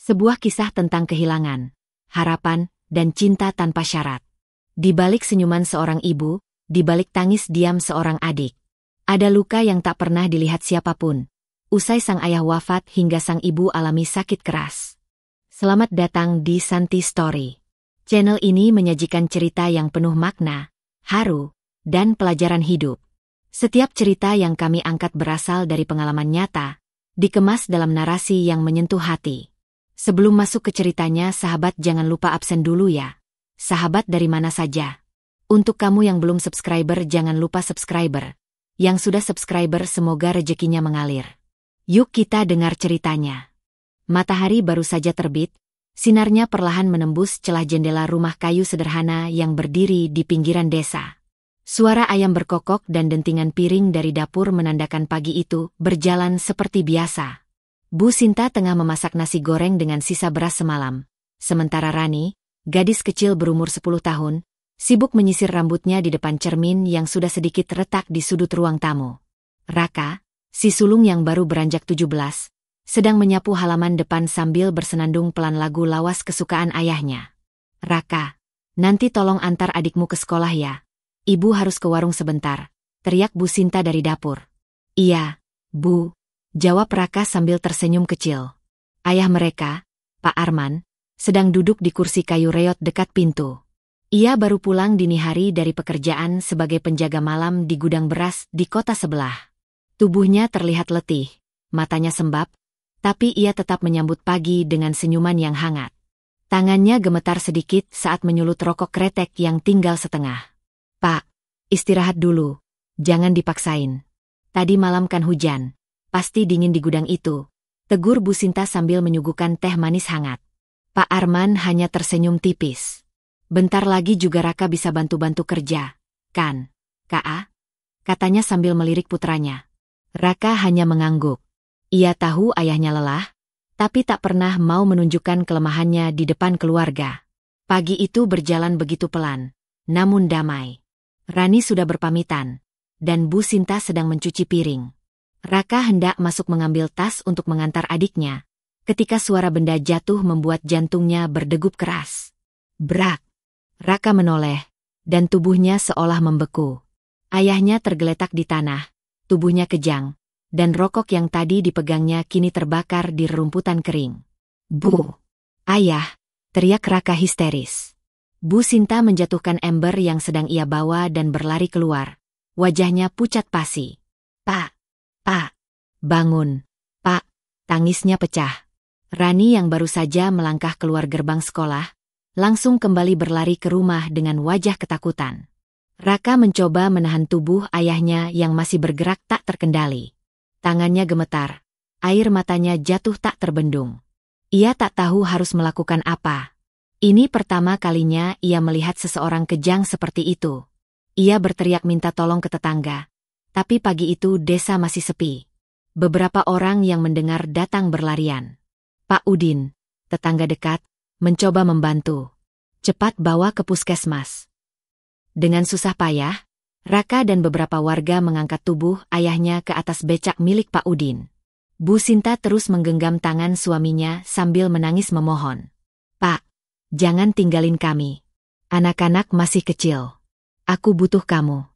Sebuah kisah tentang kehilangan, harapan, dan cinta tanpa syarat. Di balik senyuman seorang ibu, di balik tangis diam seorang adik. Ada luka yang tak pernah dilihat siapapun. Usai sang ayah wafat hingga sang ibu alami sakit keras. Selamat datang di Santi Story. Channel ini menyajikan cerita yang penuh makna, haru, dan pelajaran hidup. Setiap cerita yang kami angkat berasal dari pengalaman nyata, dikemas dalam narasi yang menyentuh hati. Sebelum masuk ke ceritanya, sahabat jangan lupa absen dulu ya. Sahabat dari mana saja. Untuk kamu yang belum subscriber jangan lupa subscriber. Yang sudah subscriber semoga rezekinya mengalir. Yuk kita dengar ceritanya. Matahari baru saja terbit, sinarnya perlahan menembus celah jendela rumah kayu sederhana yang berdiri di pinggiran desa. Suara ayam berkokok dan dentingan piring dari dapur menandakan pagi itu berjalan seperti biasa. Bu Sinta tengah memasak nasi goreng dengan sisa beras semalam. Sementara Rani, gadis kecil berumur 10 tahun, sibuk menyisir rambutnya di depan cermin yang sudah sedikit retak di sudut ruang tamu. Raka, si sulung yang baru beranjak 17, sedang menyapu halaman depan sambil bersenandung pelan lagu lawas kesukaan ayahnya. Raka, nanti tolong antar adikmu ke sekolah ya. Ibu harus ke warung sebentar, teriak Bu Sinta dari dapur. Iya, Bu. Jawab Raka sambil tersenyum kecil. Ayah mereka, Pak Arman, sedang duduk di kursi kayu reot dekat pintu. Ia baru pulang dini hari dari pekerjaan sebagai penjaga malam di gudang beras di kota sebelah. Tubuhnya terlihat letih, matanya sembab, tapi ia tetap menyambut pagi dengan senyuman yang hangat. Tangannya gemetar sedikit saat menyulut rokok kretek yang tinggal setengah. Pak, istirahat dulu, jangan dipaksain. Tadi malam kan hujan. Pasti dingin di gudang itu, tegur Bu Sinta sambil menyuguhkan teh manis hangat. Pak Arman hanya tersenyum tipis. Bentar lagi juga Raka bisa bantu-bantu kerja, kan, Kak? Katanya sambil melirik putranya. Raka hanya mengangguk. Ia tahu ayahnya lelah, tapi tak pernah mau menunjukkan kelemahannya di depan keluarga. Pagi itu berjalan begitu pelan, namun damai. Rani sudah berpamitan, dan Bu Sinta sedang mencuci piring. Raka hendak masuk mengambil tas untuk mengantar adiknya, ketika suara benda jatuh membuat jantungnya berdegup keras. Brak! Raka menoleh, dan tubuhnya seolah membeku. Ayahnya tergeletak di tanah, tubuhnya kejang, dan rokok yang tadi dipegangnya kini terbakar di rerumputan kering. Bu! Ayah! Teriak Raka histeris. Bu Sinta menjatuhkan ember yang sedang ia bawa dan berlari keluar. Wajahnya pucat pasi. Pak! Pak, bangun. Pak, tangisnya pecah. Rani yang baru saja melangkah keluar gerbang sekolah, langsung kembali berlari ke rumah dengan wajah ketakutan. Raka mencoba menahan tubuh ayahnya yang masih bergerak tak terkendali. Tangannya gemetar, air matanya jatuh tak terbendung. Ia tak tahu harus melakukan apa. Ini pertama kalinya ia melihat seseorang kejang seperti itu. Ia berteriak minta tolong ke tetangga. Tapi pagi itu desa masih sepi. Beberapa orang yang mendengar datang berlarian. Pak Udin, tetangga dekat, mencoba membantu. Cepat bawa ke puskesmas. Dengan susah payah, Raka dan beberapa warga mengangkat tubuh ayahnya ke atas becak milik Pak Udin. Bu Sinta terus menggenggam tangan suaminya sambil menangis memohon. Pak, jangan tinggalin kami. Anak-anak masih kecil. Aku butuh kamu.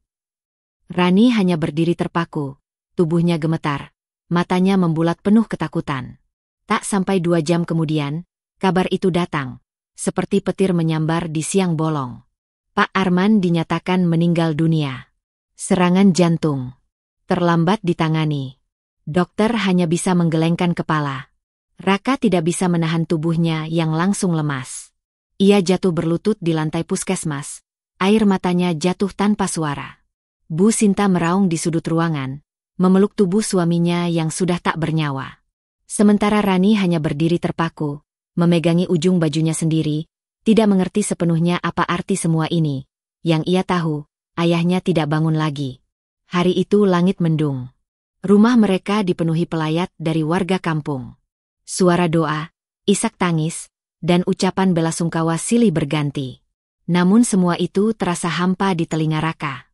Rani hanya berdiri terpaku, tubuhnya gemetar, matanya membulat penuh ketakutan. Tak sampai 2 jam kemudian, kabar itu datang, seperti petir menyambar di siang bolong. Pak Arman dinyatakan meninggal dunia. Serangan jantung. Terlambat ditangani. Dokter hanya bisa menggelengkan kepala. Raka tidak bisa menahan tubuhnya yang langsung lemas. Ia jatuh berlutut di lantai puskesmas, air matanya jatuh tanpa suara. Bu Sinta meraung di sudut ruangan, memeluk tubuh suaminya yang sudah tak bernyawa. Sementara Rani hanya berdiri terpaku, memegangi ujung bajunya sendiri, tidak mengerti sepenuhnya apa arti semua ini. Yang ia tahu, ayahnya tidak bangun lagi. Hari itu langit mendung. Rumah mereka dipenuhi pelayat dari warga kampung. Suara doa, isak tangis, dan ucapan belasungkawa silih berganti. Namun semua itu terasa hampa di telinga Raka.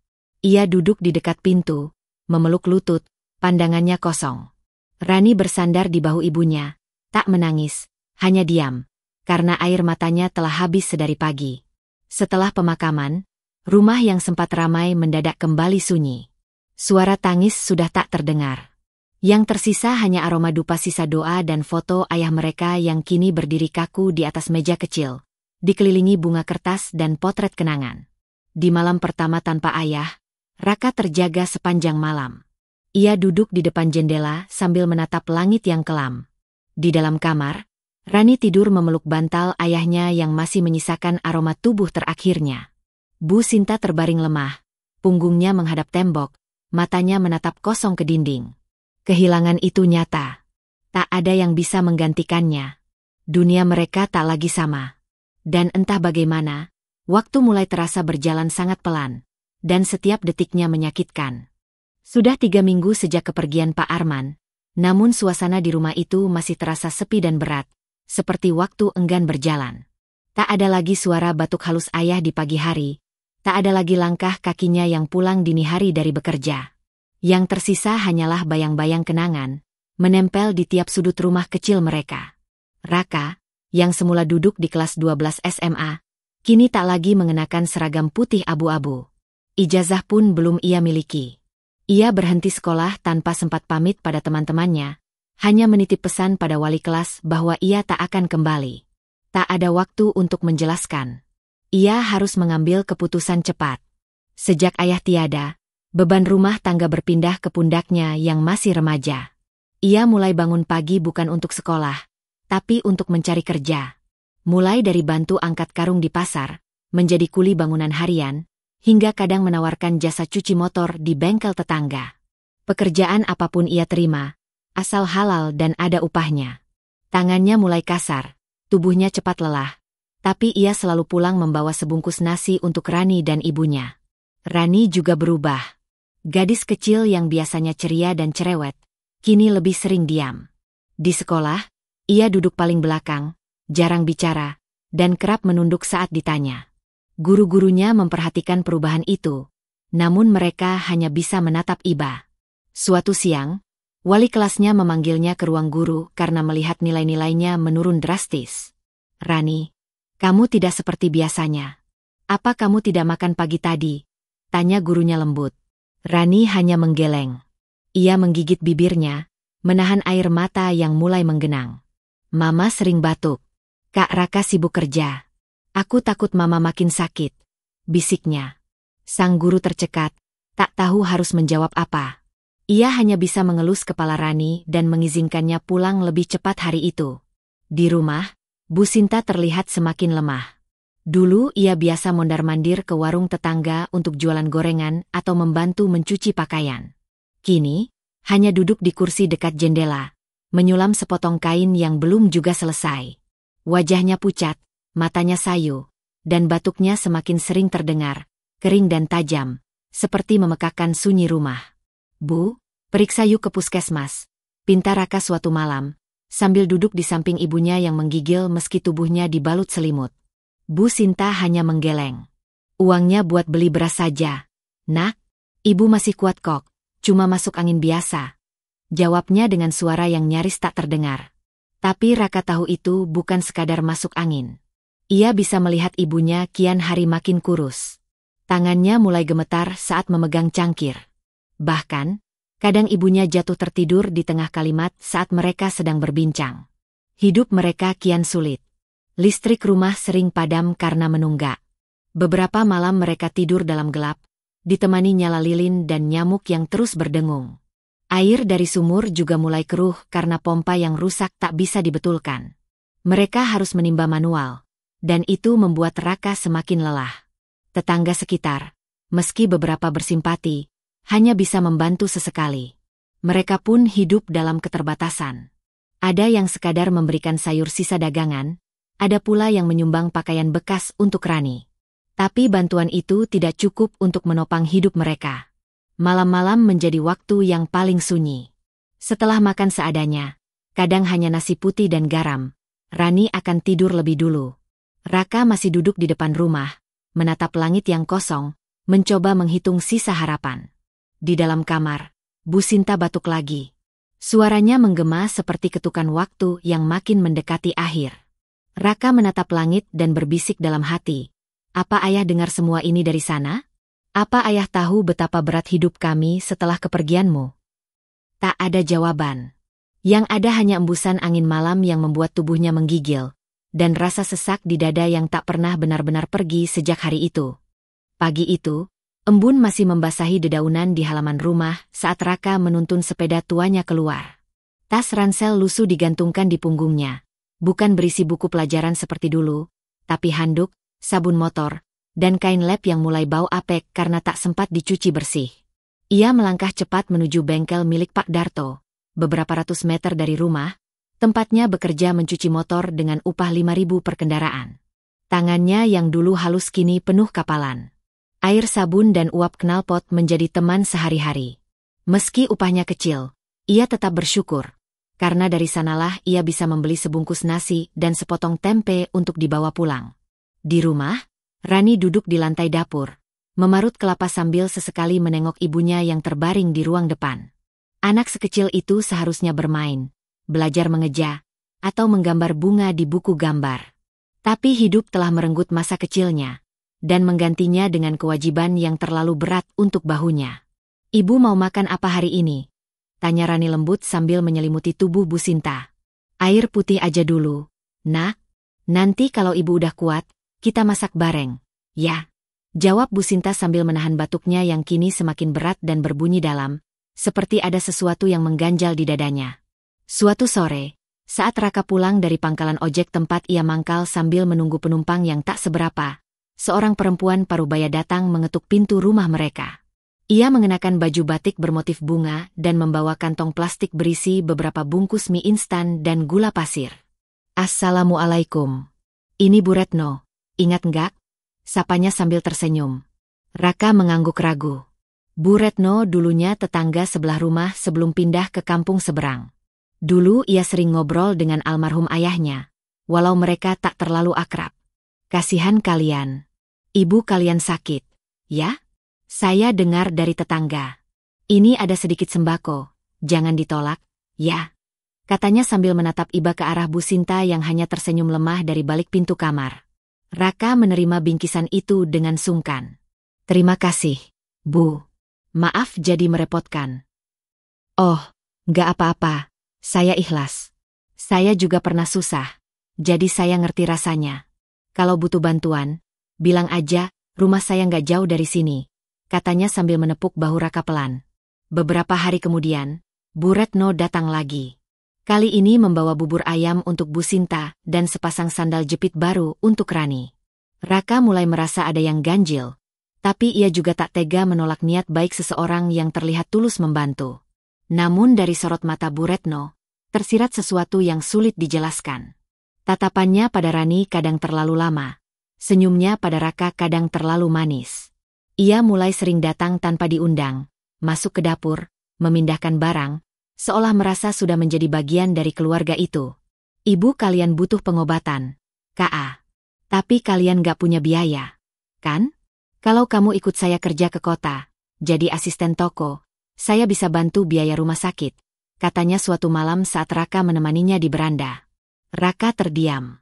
Ia duduk di dekat pintu, memeluk lutut, pandangannya kosong. Rani bersandar di bahu ibunya, tak menangis, hanya diam, karena air matanya telah habis sedari pagi. Setelah pemakaman, rumah yang sempat ramai mendadak kembali sunyi. Suara tangis sudah tak terdengar. Yang tersisa hanya aroma dupa sisa doa dan foto ayah mereka yang kini berdiri kaku di atas meja kecil, dikelilingi bunga kertas dan potret kenangan. Di malam pertama tanpa ayah, Raka terjaga sepanjang malam. Ia duduk di depan jendela sambil menatap langit yang kelam. Di dalam kamar, Rani tidur memeluk bantal ayahnya yang masih menyisakan aroma tubuh terakhirnya. Bu Sinta terbaring lemah, punggungnya menghadap tembok, matanya menatap kosong ke dinding. Kehilangan itu nyata. Tak ada yang bisa menggantikannya. Dunia mereka tak lagi sama. Dan entah bagaimana, waktu mulai terasa berjalan sangat pelan, dan setiap detiknya menyakitkan. Sudah 3 minggu sejak kepergian Pak Arman, namun suasana di rumah itu masih terasa sepi dan berat, seperti waktu enggan berjalan. Tak ada lagi suara batuk halus ayah di pagi hari, tak ada lagi langkah kakinya yang pulang dini hari dari bekerja. Yang tersisa hanyalah bayang-bayang kenangan, menempel di tiap sudut rumah kecil mereka. Raka, yang semula duduk di kelas 12 SMA, kini tak lagi mengenakan seragam putih abu-abu. Ijazah pun belum ia miliki. Ia berhenti sekolah tanpa sempat pamit pada teman-temannya, hanya menitip pesan pada wali kelas bahwa ia tak akan kembali. Tak ada waktu untuk menjelaskan. Ia harus mengambil keputusan cepat. Sejak ayah tiada, beban rumah tangga berpindah ke pundaknya yang masih remaja. Ia mulai bangun pagi bukan untuk sekolah, tapi untuk mencari kerja. Mulai dari bantu angkat karung di pasar, menjadi kuli bangunan harian, hingga kadang menawarkan jasa cuci motor di bengkel tetangga. Pekerjaan apapun ia terima, asal halal dan ada upahnya. Tangannya mulai kasar, tubuhnya cepat lelah, tapi ia selalu pulang membawa sebungkus nasi untuk Rani dan ibunya. Rani juga berubah. Gadis kecil yang biasanya ceria dan cerewet, kini lebih sering diam. Di sekolah, ia duduk paling belakang, jarang bicara, dan kerap menunduk saat ditanya. Guru-gurunya memperhatikan perubahan itu, namun mereka hanya bisa menatap iba. Suatu siang, wali kelasnya memanggilnya ke ruang guru karena melihat nilai-nilainya menurun drastis. "Rani, kamu tidak seperti biasanya. Apa kamu tidak makan pagi tadi?" tanya gurunya lembut. Rani hanya menggeleng. Ia menggigit bibirnya, menahan air mata yang mulai menggenang. "Mama sering batuk. Kak Raka sibuk kerja. Aku takut Mama makin sakit," bisiknya. Sang guru tercekat, tak tahu harus menjawab apa. Ia hanya bisa mengelus kepala Rani dan mengizinkannya pulang lebih cepat hari itu. Di rumah, Bu Sinta terlihat semakin lemah. Dulu ia biasa mondar-mandir ke warung tetangga untuk jualan gorengan atau membantu mencuci pakaian. Kini, hanya duduk di kursi dekat jendela, menyulam sepotong kain yang belum juga selesai. Wajahnya pucat, matanya sayu, dan batuknya semakin sering terdengar, kering dan tajam, seperti memekakkan sunyi rumah. "Bu, periksa yuk ke puskesmas," pinta Raka suatu malam, sambil duduk di samping ibunya yang menggigil meski tubuhnya dibalut selimut. Bu Sinta hanya menggeleng. "Uangnya buat beli beras saja, Nak. Ibu masih kuat kok, cuma masuk angin biasa," jawabnya dengan suara yang nyaris tak terdengar. Tapi Raka tahu itu bukan sekadar masuk angin. Ia bisa melihat ibunya kian hari makin kurus. Tangannya mulai gemetar saat memegang cangkir. Bahkan, kadang ibunya jatuh tertidur di tengah kalimat saat mereka sedang berbincang. Hidup mereka kian sulit. Listrik rumah sering padam karena menunggak. Beberapa malam mereka tidur dalam gelap, ditemani nyala lilin dan nyamuk yang terus berdengung. Air dari sumur juga mulai keruh karena pompa yang rusak tak bisa dibetulkan. Mereka harus menimba manual, dan itu membuat Raka semakin lelah. Tetangga sekitar, meski beberapa bersimpati, hanya bisa membantu sesekali. Mereka pun hidup dalam keterbatasan. Ada yang sekadar memberikan sayur sisa dagangan, ada pula yang menyumbang pakaian bekas untuk Rani. Tapi bantuan itu tidak cukup untuk menopang hidup mereka. Malam-malam menjadi waktu yang paling sunyi. Setelah makan seadanya, kadang hanya nasi putih dan garam, Rani akan tidur lebih dulu. Raka masih duduk di depan rumah, menatap langit yang kosong, mencoba menghitung sisa harapan. Di dalam kamar, Bu Sinta batuk lagi. Suaranya menggema seperti ketukan waktu yang makin mendekati akhir. Raka menatap langit dan berbisik dalam hati. Apa ayah dengar semua ini dari sana? Apa ayah tahu betapa berat hidup kami setelah kepergianmu? Tak ada jawaban. Yang ada hanya embusan angin malam yang membuat tubuhnya menggigil, dan rasa sesak di dada yang tak pernah benar-benar pergi sejak hari itu. Pagi itu, embun masih membasahi dedaunan di halaman rumah saat Raka menuntun sepeda tuanya keluar. Tas ransel lusuh digantungkan di punggungnya, bukan berisi buku pelajaran seperti dulu, tapi handuk, sabun motor, dan kain lap yang mulai bau apek karena tak sempat dicuci bersih. Ia melangkah cepat menuju bengkel milik Pak Darto, beberapa ratus meter dari rumah, tempatnya bekerja mencuci motor dengan upah 5.000 per kendaraan. Tangannya yang dulu halus kini penuh kapalan. Air sabun dan uap knalpot menjadi teman sehari-hari. Meski upahnya kecil, ia tetap bersyukur, karena dari sanalah ia bisa membeli sebungkus nasi dan sepotong tempe untuk dibawa pulang. Di rumah, Rani duduk di lantai dapur, memarut kelapa sambil sesekali menengok ibunya yang terbaring di ruang depan. Anak sekecil itu seharusnya bermain, belajar mengeja, atau menggambar bunga di buku gambar. Tapi hidup telah merenggut masa kecilnya, dan menggantinya dengan kewajiban yang terlalu berat untuk bahunya. "Ibu mau makan apa hari ini?" tanya Rani lembut sambil menyelimuti tubuh Bu Sinta. "Air putih aja dulu, Nak. Nanti kalau ibu udah kuat, kita masak bareng, ya?" jawab Bu Sinta sambil menahan batuknya yang kini semakin berat dan berbunyi dalam, seperti ada sesuatu yang mengganjal di dadanya. Suatu sore, saat Raka pulang dari pangkalan ojek tempat ia mangkal sambil menunggu penumpang yang tak seberapa, seorang perempuan parubaya datang mengetuk pintu rumah mereka. Ia mengenakan baju batik bermotif bunga dan membawa kantong plastik berisi beberapa bungkus mie instan dan gula pasir. "Assalamualaikum. Ini Bu Retno, ingat nggak?" sapanya sambil tersenyum. Raka mengangguk ragu. Bu Retno dulunya tetangga sebelah rumah sebelum pindah ke kampung seberang. Dulu ia sering ngobrol dengan almarhum ayahnya, walau mereka tak terlalu akrab. "Kasihan kalian. Ibu kalian sakit, ya? Saya dengar dari tetangga. Ini ada sedikit sembako, jangan ditolak, ya?" katanya sambil menatap iba ke arah Bu Sinta yang hanya tersenyum lemah dari balik pintu kamar. Raka menerima bingkisan itu dengan sungkan. "Terima kasih, Bu. Maaf jadi merepotkan." "Oh, nggak apa-apa, saya ikhlas. Saya juga pernah susah, jadi saya ngerti rasanya. Kalau butuh bantuan, bilang aja, rumah saya nggak jauh dari sini," katanya sambil menepuk bahu Raka pelan. Beberapa hari kemudian, Bu Retno datang lagi. Kali ini membawa bubur ayam untuk Bu Sinta dan sepasang sandal jepit baru untuk Rani. Raka mulai merasa ada yang ganjil, tapi ia juga tak tega menolak niat baik seseorang yang terlihat tulus membantu. Namun dari sorot mata Bu Retno, tersirat sesuatu yang sulit dijelaskan. Tatapannya pada Rani kadang terlalu lama, senyumnya pada Raka kadang terlalu manis. Ia mulai sering datang tanpa diundang, masuk ke dapur, memindahkan barang, seolah merasa sudah menjadi bagian dari keluarga itu. "Ibu kalian butuh pengobatan, Ka. Tapi kalian gak punya biaya, kan? Kalau kamu ikut saya kerja ke kota, jadi asisten toko, saya bisa bantu biaya rumah sakit," katanya suatu malam saat Raka menemaninya di beranda. Raka terdiam.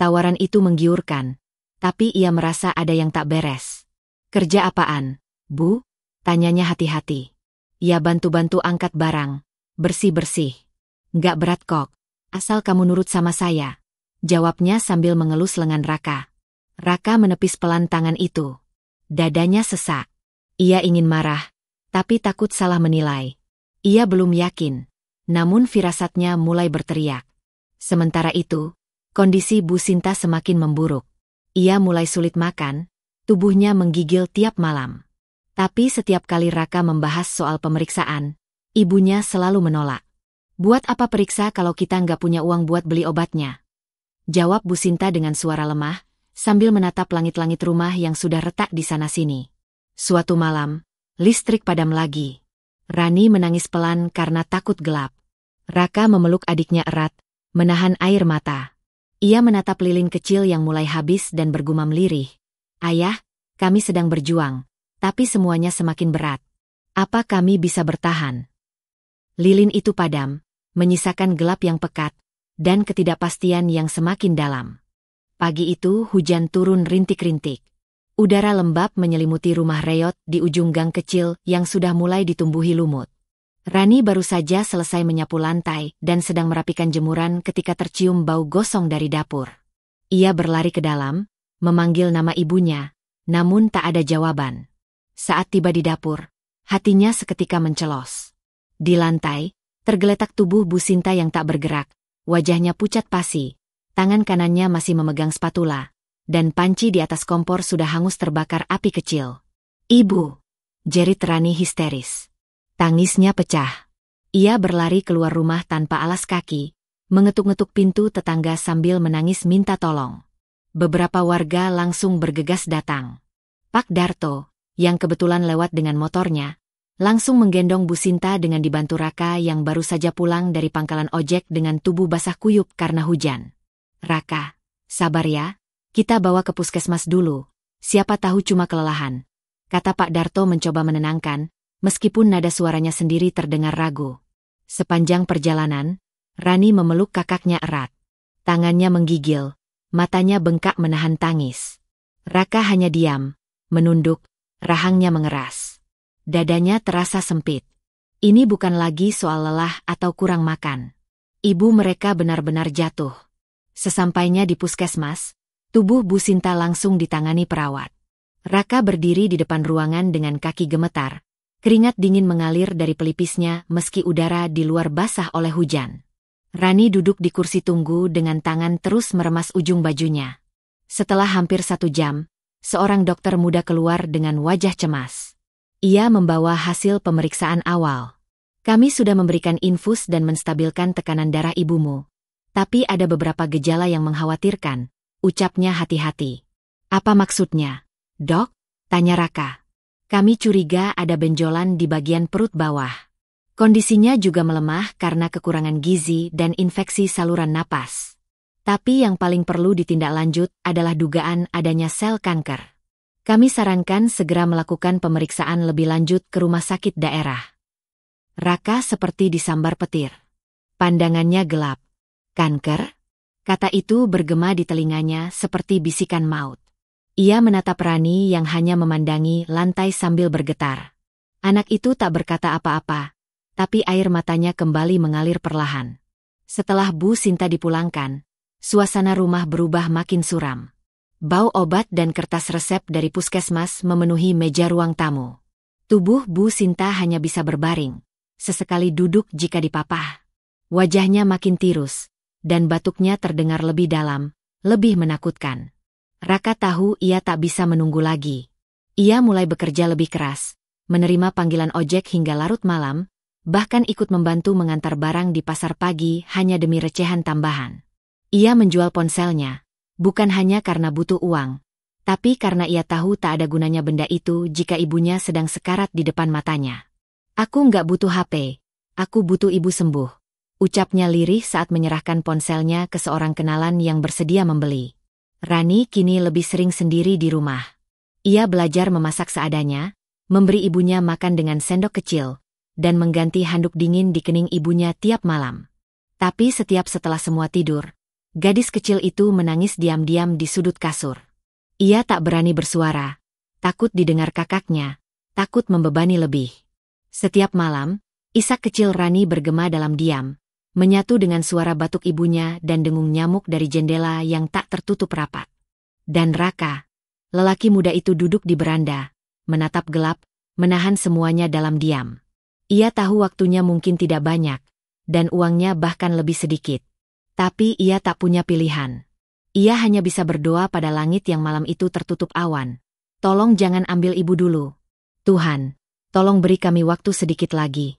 Tawaran itu menggiurkan, tapi ia merasa ada yang tak beres. "Kerja apaan, Bu?" tanyanya hati-hati. "Ya bantu-bantu angkat barang, bersih-bersih. Nggak berat kok, asal kamu nurut sama saya," jawabnya sambil mengelus lengan Raka. Raka menepis pelan tangan itu. Dadanya sesak. Ia ingin marah, tapi takut salah menilai. Ia belum yakin, namun firasatnya mulai berteriak. Sementara itu, kondisi Bu Sinta semakin memburuk. Ia mulai sulit makan, tubuhnya menggigil tiap malam. Tapi setiap kali Raka membahas soal pemeriksaan, ibunya selalu menolak. "Buat apa periksa kalau kita nggak punya uang buat beli obatnya?" jawab Bu Sinta dengan suara lemah, sambil menatap langit-langit rumah yang sudah retak di sana-sini. Suatu malam, listrik padam lagi. Rani menangis pelan karena takut gelap. Raka memeluk adiknya erat, menahan air mata. Ia menatap lilin kecil yang mulai habis dan bergumam lirih. "Ayah, kami sedang berjuang, tapi semuanya semakin berat. Apa kami bisa bertahan?" Lilin itu padam, menyisakan gelap yang pekat, dan ketidakpastian yang semakin dalam. Pagi itu hujan turun rintik-rintik. Udara lembab menyelimuti rumah Reyot di ujung gang kecil yang sudah mulai ditumbuhi lumut. Rani baru saja selesai menyapu lantai dan sedang merapikan jemuran ketika tercium bau gosong dari dapur. Ia berlari ke dalam, memanggil nama ibunya, namun tak ada jawaban. Saat tiba di dapur, hatinya seketika mencelos. Di lantai, tergeletak tubuh Bu Sinta yang tak bergerak, wajahnya pucat pasi, tangan kanannya masih memegang spatula, dan panci di atas kompor sudah hangus terbakar api kecil. "Ibu!" jerit Rani histeris. Tangisnya pecah. Ia berlari keluar rumah tanpa alas kaki, mengetuk-ngetuk pintu tetangga sambil menangis minta tolong. Beberapa warga langsung bergegas datang. Pak Darto, yang kebetulan lewat dengan motornya, langsung menggendong Bu Sinta dengan dibantu Raka yang baru saja pulang dari pangkalan ojek dengan tubuh basah kuyup karena hujan. "Raka, sabar ya. Kita bawa ke puskesmas dulu, siapa tahu cuma kelelahan," kata Pak Darto mencoba menenangkan, meskipun nada suaranya sendiri terdengar ragu. Sepanjang perjalanan, Rani memeluk kakaknya erat. Tangannya menggigil, matanya bengkak menahan tangis. Raka hanya diam, menunduk, rahangnya mengeras. Dadanya terasa sempit. Ini bukan lagi soal lelah atau kurang makan. Ibu mereka benar-benar jatuh. Sesampainya di puskesmas, tubuh Bu Sinta langsung ditangani perawat. Raka berdiri di depan ruangan dengan kaki gemetar. Keringat dingin mengalir dari pelipisnya meski udara di luar basah oleh hujan. Rani duduk di kursi tunggu dengan tangan terus meremas ujung bajunya. Setelah hampir 1 jam, seorang dokter muda keluar dengan wajah cemas. Ia membawa hasil pemeriksaan awal. "Kami sudah memberikan infus dan menstabilkan tekanan darah ibumu. Tapi ada beberapa gejala yang mengkhawatirkan," ucapnya hati-hati. "Apa maksudnya, Dok?" tanya Raka. "Kami curiga ada benjolan di bagian perut bawah. Kondisinya juga melemah karena kekurangan gizi dan infeksi saluran napas. Tapi yang paling perlu ditindaklanjut adalah dugaan adanya sel kanker. Kami sarankan segera melakukan pemeriksaan lebih lanjut ke rumah sakit daerah." Raka seperti disambar petir. Pandangannya gelap. "Kanker?" Kata itu bergema di telinganya seperti bisikan maut. Ia menatap Rani yang hanya memandangi lantai sambil bergetar. Anak itu tak berkata apa-apa, tapi air matanya kembali mengalir perlahan. Setelah Bu Sinta dipulangkan, suasana rumah berubah makin suram. Bau obat dan kertas resep dari puskesmas memenuhi meja ruang tamu. Tubuh Bu Sinta hanya bisa berbaring, sesekali duduk jika dipapah. Wajahnya makin tirus, dan batuknya terdengar lebih dalam, lebih menakutkan. Raka tahu ia tak bisa menunggu lagi. Ia mulai bekerja lebih keras, menerima panggilan ojek hingga larut malam, bahkan ikut membantu mengantar barang di pasar pagi hanya demi recehan tambahan. Ia menjual ponselnya, bukan hanya karena butuh uang, tapi karena ia tahu tak ada gunanya benda itu jika ibunya sedang sekarat di depan matanya. "Aku nggak butuh HP, aku butuh ibu sembuh," ucapnya lirih saat menyerahkan ponselnya ke seorang kenalan yang bersedia membeli. Rani kini lebih sering sendiri di rumah. Ia belajar memasak seadanya, memberi ibunya makan dengan sendok kecil, dan mengganti handuk dingin di kening ibunya tiap malam. Tapi setiap setelah semua tidur, gadis kecil itu menangis diam-diam di sudut kasur. Ia tak berani bersuara, takut didengar kakaknya, takut membebani lebih. Setiap malam, isak kecil Rani bergema dalam diam, menyatu dengan suara batuk ibunya dan dengung nyamuk dari jendela yang tak tertutup rapat. Dan Raka, lelaki muda itu duduk di beranda, menatap gelap, menahan semuanya dalam diam. Ia tahu waktunya mungkin tidak banyak, dan uangnya bahkan lebih sedikit. Tapi ia tak punya pilihan. Ia hanya bisa berdoa pada langit yang malam itu tertutup awan. "Tolong jangan ambil ibu dulu. Tuhan, tolong beri kami waktu sedikit lagi."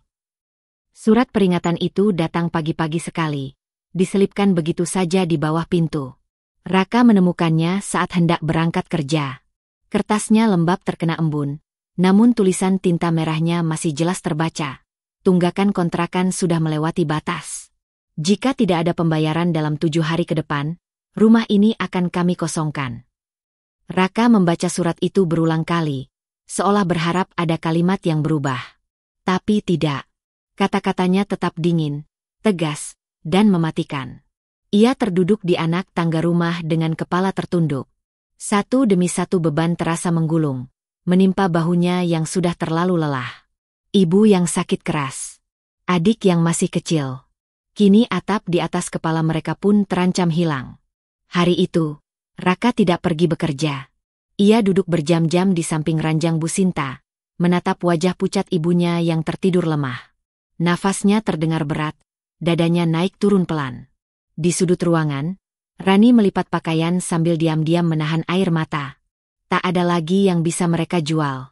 Surat peringatan itu datang pagi-pagi sekali, diselipkan begitu saja di bawah pintu. Raka menemukannya saat hendak berangkat kerja. Kertasnya lembab terkena embun, namun tulisan tinta merahnya masih jelas terbaca. Tunggakan kontrakan sudah melewati batas. "Jika tidak ada pembayaran dalam 7 hari ke depan, rumah ini akan kami kosongkan." Raka membaca surat itu berulang kali, seolah berharap ada kalimat yang berubah. Tapi tidak. Kata-katanya tetap dingin, tegas, dan mematikan. Ia terduduk di anak tangga rumah dengan kepala tertunduk. Satu demi satu beban terasa menggulung, menimpa bahunya yang sudah terlalu lelah. Ibu yang sakit keras. Adik yang masih kecil. Kini atap di atas kepala mereka pun terancam hilang. Hari itu, Raka tidak pergi bekerja. Ia duduk berjam-jam di samping ranjang Bu Sinta, menatap wajah pucat ibunya yang tertidur lemah. Nafasnya terdengar berat, dadanya naik turun pelan. Di sudut ruangan, Rani melipat pakaian sambil diam-diam menahan air mata. Tak ada lagi yang bisa mereka jual.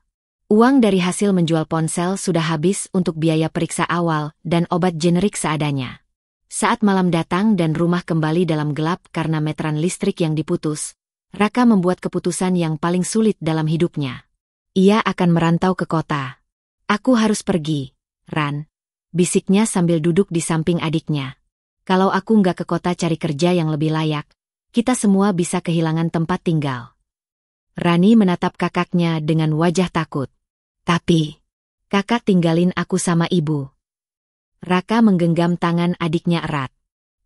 Uang dari hasil menjual ponsel sudah habis untuk biaya periksa awal dan obat generik seadanya. Saat malam datang dan rumah kembali dalam gelap karena meteran listrik yang diputus, Raka membuat keputusan yang paling sulit dalam hidupnya. Ia akan merantau ke kota. Aku harus pergi, Ran, bisiknya sambil duduk di samping adiknya. Kalau aku nggak ke kota cari kerja yang lebih layak, kita semua bisa kehilangan tempat tinggal. Rani menatap kakaknya dengan wajah takut. Tapi, kakak tinggalin aku sama ibu. Raka menggenggam tangan adiknya erat.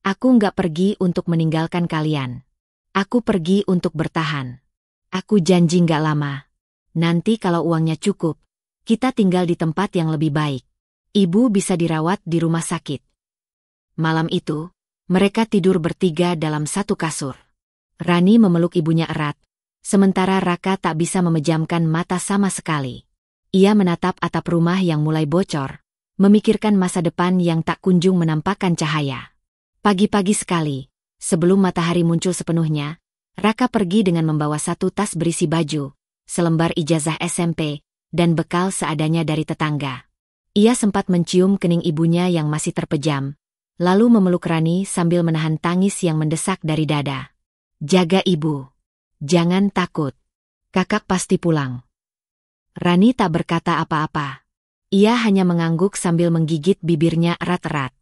Aku nggak pergi untuk meninggalkan kalian. Aku pergi untuk bertahan. Aku janji nggak lama. Nanti kalau uangnya cukup, kita tinggal di tempat yang lebih baik. Ibu bisa dirawat di rumah sakit. Malam itu, mereka tidur bertiga dalam satu kasur. Rani memeluk ibunya erat, sementara Raka tak bisa memejamkan mata sama sekali. Ia menatap atap rumah yang mulai bocor, memikirkan masa depan yang tak kunjung menampakkan cahaya. Pagi-pagi sekali, sebelum matahari muncul sepenuhnya, Raka pergi dengan membawa satu tas berisi baju, selembar ijazah SMP, dan bekal seadanya dari tetangga. Ia sempat mencium kening ibunya yang masih terpejam, lalu memeluk Rani sambil menahan tangis yang mendesak dari dada. Jaga ibu. Jangan takut. Kakak pasti pulang. Rani tak berkata apa-apa. Ia hanya mengangguk sambil menggigit bibirnya erat-erat.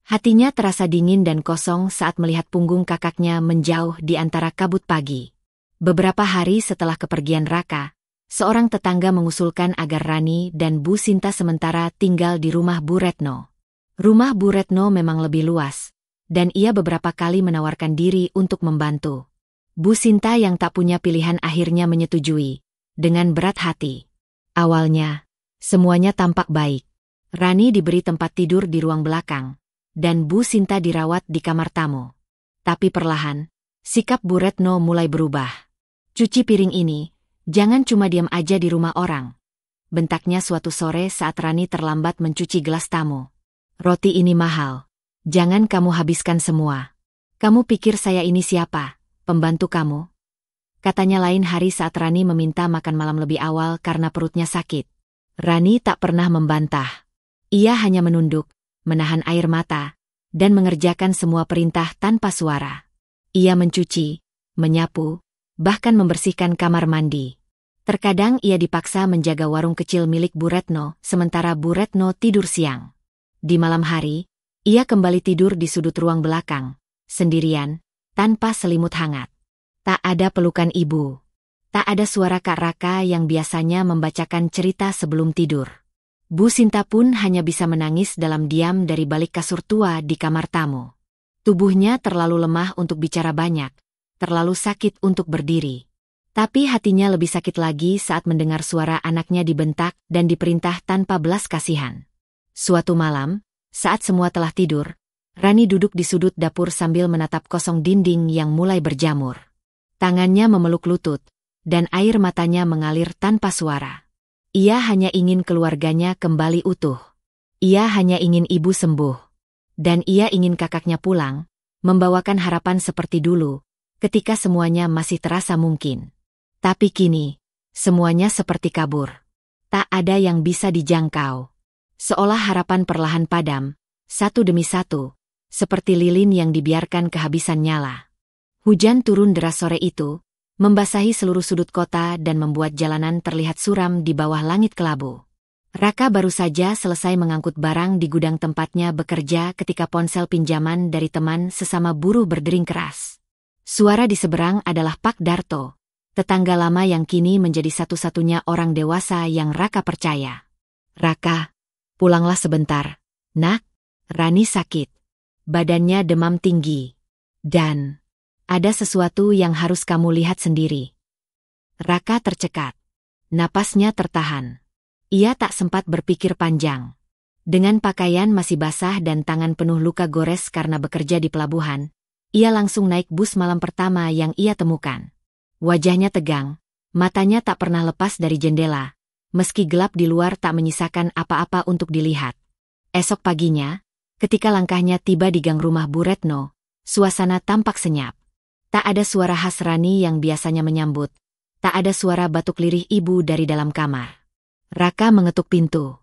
Hatinya terasa dingin dan kosong saat melihat punggung kakaknya menjauh di antara kabut pagi. Beberapa hari setelah kepergian Raka, seorang tetangga mengusulkan agar Rani dan Bu Sinta sementara tinggal di rumah Bu Retno. Rumah Bu Retno memang lebih luas, dan ia beberapa kali menawarkan diri untuk membantu. Bu Sinta yang tak punya pilihan akhirnya menyetujui, dengan berat hati. Awalnya, semuanya tampak baik. Rani diberi tempat tidur di ruang belakang, dan Bu Sinta dirawat di kamar tamu. Tapi perlahan, sikap Bu Retno mulai berubah. Cuci piring ini, jangan cuma diam aja di rumah orang. Bentaknya suatu sore saat Rani terlambat mencuci gelas tamu. Roti ini mahal. Jangan kamu habiskan semua. Kamu pikir saya ini siapa, pembantu kamu? Katanya lain hari saat Rani meminta makan malam lebih awal karena perutnya sakit. Rani tak pernah membantah. Ia hanya menunduk, menahan air mata, dan mengerjakan semua perintah tanpa suara. Ia mencuci, menyapu, bahkan membersihkan kamar mandi. Terkadang ia dipaksa menjaga warung kecil milik Bu Retno, sementara Bu Retno tidur siang. Di malam hari, ia kembali tidur di sudut ruang belakang, sendirian, tanpa selimut hangat. Tak ada pelukan ibu. Tak ada suara Kak Raka yang biasanya membacakan cerita sebelum tidur. Bu Sinta pun hanya bisa menangis dalam diam dari balik kasur tua di kamar tamu. Tubuhnya terlalu lemah untuk bicara banyak, terlalu sakit untuk berdiri. Tapi hatinya lebih sakit lagi saat mendengar suara anaknya dibentak dan diperintah tanpa belas kasihan. Suatu malam, saat semua telah tidur, Rani duduk di sudut dapur sambil menatap kosong dinding yang mulai berjamur. Tangannya memeluk lutut, dan air matanya mengalir tanpa suara. Ia hanya ingin keluarganya kembali utuh. Ia hanya ingin ibu sembuh. Dan ia ingin kakaknya pulang, membawakan harapan seperti dulu, ketika semuanya masih terasa mungkin. Tapi kini, semuanya seperti kabur. Tak ada yang bisa dijangkau. Seolah harapan perlahan padam, satu demi satu, seperti lilin yang dibiarkan kehabisan nyala. Hujan turun deras sore itu, membasahi seluruh sudut kota dan membuat jalanan terlihat suram di bawah langit kelabu. Raka baru saja selesai mengangkut barang di gudang tempatnya bekerja ketika ponsel pinjaman dari teman sesama buruh berdering keras. Suara di seberang adalah Pak Darto, tetangga lama yang kini menjadi satu-satunya orang dewasa yang Raka percaya. Raka, pulanglah sebentar, Nak, Rani sakit. Badannya demam tinggi. Dan ada sesuatu yang harus kamu lihat sendiri. Raka tercekat. Napasnya tertahan. Ia tak sempat berpikir panjang. Dengan pakaian masih basah dan tangan penuh luka gores karena bekerja di pelabuhan, ia langsung naik bus malam pertama yang ia temukan. Wajahnya tegang, matanya tak pernah lepas dari jendela, meski gelap di luar tak menyisakan apa-apa untuk dilihat. Esok paginya, ketika langkahnya tiba di gang rumah Bu Retno, suasana tampak senyap. Tak ada suara khas Rani yang biasanya menyambut, tak ada suara batuk lirih ibu dari dalam kamar. Raka mengetuk pintu.